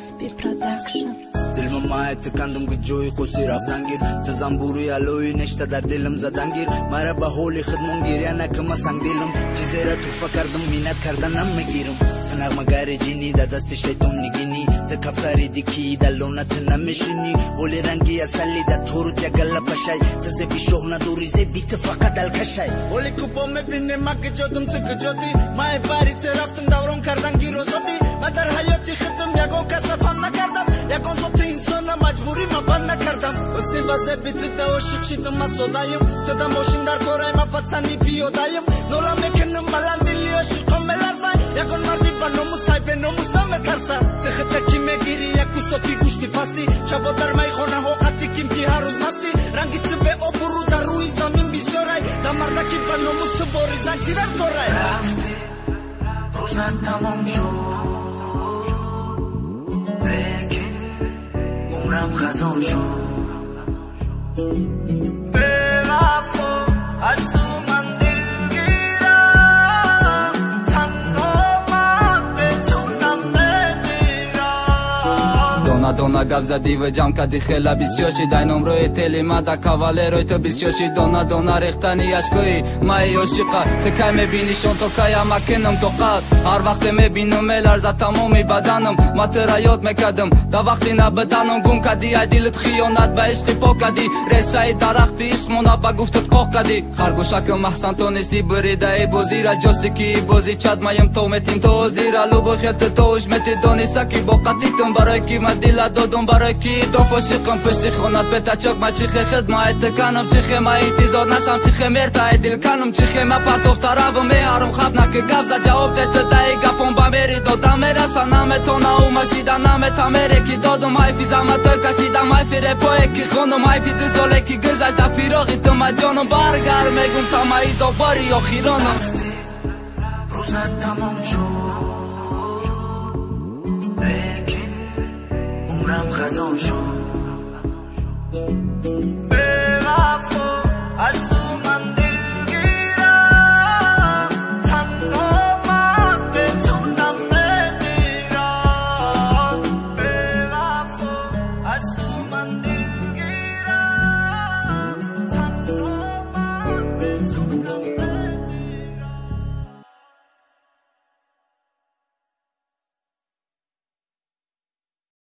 SP Production. دل ممایت کندم که جوی خوشی رفتن گیر تزنبوری علوی نشته در دلم زدن گیر مرا به حولی خدمون گیریا نکم سنگ دلم چیزی را توفه کردم مینت کردنم میگیرم نغمه‌گر جینی در دست شیطان نگینی در کفتاری دیکی در لونت نمیشینی ولی رنگی اصلی در تورو جگل پشای تزبی شوخ ندوری زبی فقط الکشای ولی کوپا میبینی مگه جادم تو کجادی مای باری ترفتم دوران کردن گیرو زدی من در حیاتی خدم یکو کسفان نکردم یکو زد انسان مجبوری ما بند نکردم استی بازه بیت دا عاشق شدم ما سودایم تو دا ماشین در کارای ما پسندی پیادایم نولا میکنم بلندی عاشقم ملرزای یکون مردی با نموس های به نموس نمیترسه تخته کی میگیری یکو صوتی گوشتی پستی شبا در میخونه حقتی کم کی هر روز مستی رنگی تو به آبرو در روی زمین بیشارای دا مردکی با نموس تو باری زنجی در کارای رفتی روزت تمام شد بگی عمرم خزان شد به وفا از تو من دلگیرم تنها من بتونم بمیرم Dona, dona, gab zadi و جام کدی خیلا بیسیوشی داینم روی تلی ما دا کاوالیروی تو بیسیوشی Dona, dona, ریختنی عشقی مای عاشقا تکای میبینی شون تو کایا مکنم تو قد هر وقت میبینم میلرزه تمامی بدنم ما ترا یاد میکردم دا وقتی نبدنم گم کدی ای دلت خیانت به عشقی پا کدی رسای درختی اسمونا با گفتت قاق کدی خرگوشکم احسن تو نیستی بریده ای بازی را جستی کی بازی چد مایم تو متیم تو زیرا لوبو خیلت توش متی دونی سکی با قطیتم برای کی من دل دادم برای کی دو فاشقم پشتی خونت بتا چوک ما چیخه خدمت کنم چیخه ما ایتیزار نشم چیخه مرتا دل کنم چیخه ما پرتوف طرفم میارم خب نکه گفزا جواب تت دای گپم با میری دادم میرسن نام تو ناو مسیدن نام تا میره کی دادم حیفی زمت کشیدم حیفی رپای کی خونم حیفی دزاله کی گزای تا فیراغی تو ما جانم برگر میگم تا ما ای دوباری آخیرانم روزت تمام شد بگی عمرم خزان شد